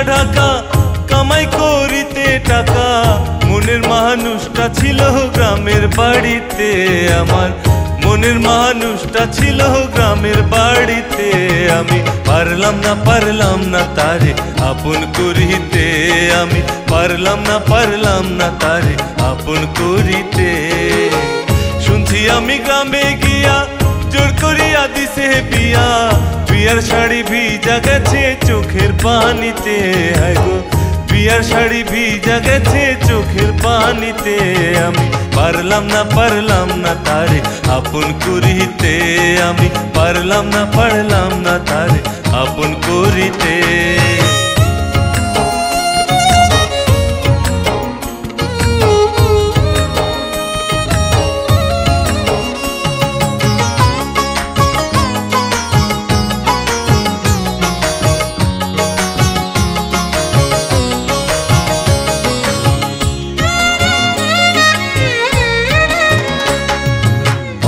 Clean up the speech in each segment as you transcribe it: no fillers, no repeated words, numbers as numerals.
ঢাকা কামাই করিতে টাকা মনের মানুষটা ছিল গ্রামের বাড়িতে আমার মনের মানুষটা ছিল গ্রামের বাড়িতে আমি পারলাম না তারে আপন করিতে আমি পারলাম না তারে আপন করিতে শুনছি আমি গ্রামে গিয়া জোর করিয়া দিছে বিয়া বিয়ার শাড়ি ভিজা গেছে চোখের পানিতে হায় গো বিয়ার শাড়ি ভিজা গেছে চোখের পানিতে আমি পারলাম না তারে আপন করিতে আমি পারলাম না তারে আপন করিতে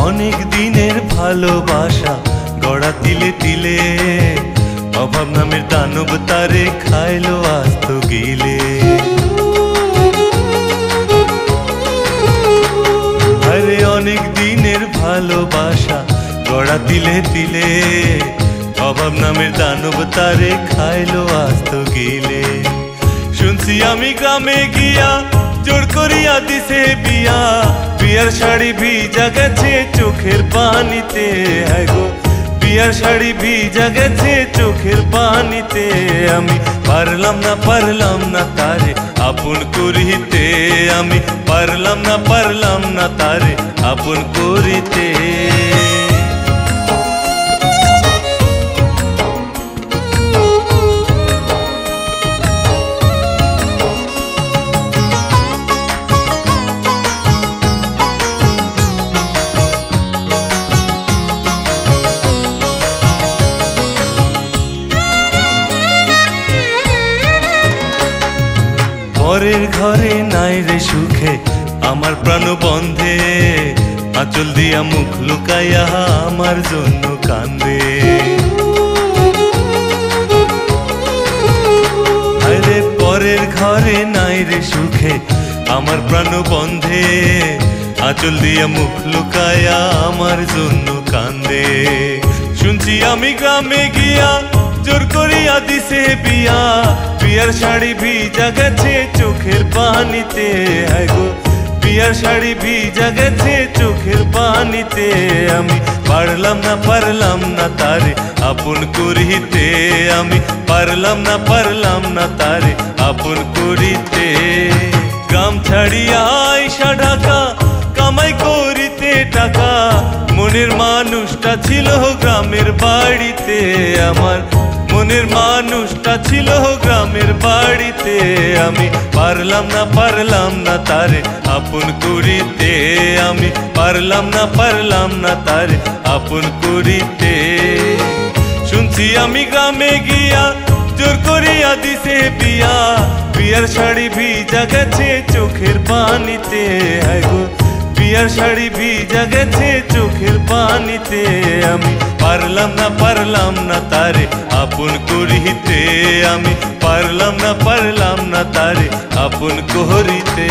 অনেক দিনের ভালোবাসা গড়া তিলে তিলে অভাব নামের দানব তারে খাইলো আস্ত গিলে আরে অনেক দিনের ভালোবাসা গড়া তিলে তিলে অভাব নামের দানব তারে খাইলো আস্ত গিলে শুনছি আমি গ্রামে গিয়া জোর করিয়া দিছে বিয়া বিয়ার শাড়ি ভিজা গেছে চোখের পানিতে হায় গো বিয়ার শাড়ি ভিজা গেছে চোখের পানিতে আমি পারলাম না তারে আপন করিতে আমি পারলাম না তারে আপন করিতে পরের ঘরে নাই রে সুখে আমার প্রাণ বন্ধে আঁচল দিয়া মুখ লুকাইয়া আমার জন্য কান্দে আরে পরের ঘরে নাই রে সুখে আমার প্রাণ বন্ধে আঁচল দিয়া মুখ লুকাইয়া আমার জন্য কান্দে শুনছি আমি গ্রামে গিয়া জোর করিয়া দিছে বিয়া বিয়ার শাড়ি ভিজা গেছে চোখের পানিতে হায় গো বিয়ার শাড়ি ভিজা গেছে চোখের পানিতে আমি পারলাম না তারে আপন করিতে আমি পারলাম না তারে আপন করিতে গ্রাম ছাড়িয়া আইসা ঢাকা কামাই করিতে টাকা মনের মানুষটা ছিল গ্রামের বাড়িতে আমার মনের মানুষটা ছিল গ্রামের বাড়িতে আমি পারলাম না তারে আপন করিতে আমি পারলাম না তারে আপন করিতে শুনছি আমি গ্রামে গিয়া জোর করিয়া দিছে বিয়া বিয়ার শাড়ি ভিজা গেছে চোখের পানিতে হায় গো বিয়ার শাড়ি ভিজা গেছে চোখের পানিতে আমি পারলাম না তারে আপন করিতে আমি পারলাম না তারে আপন করিতে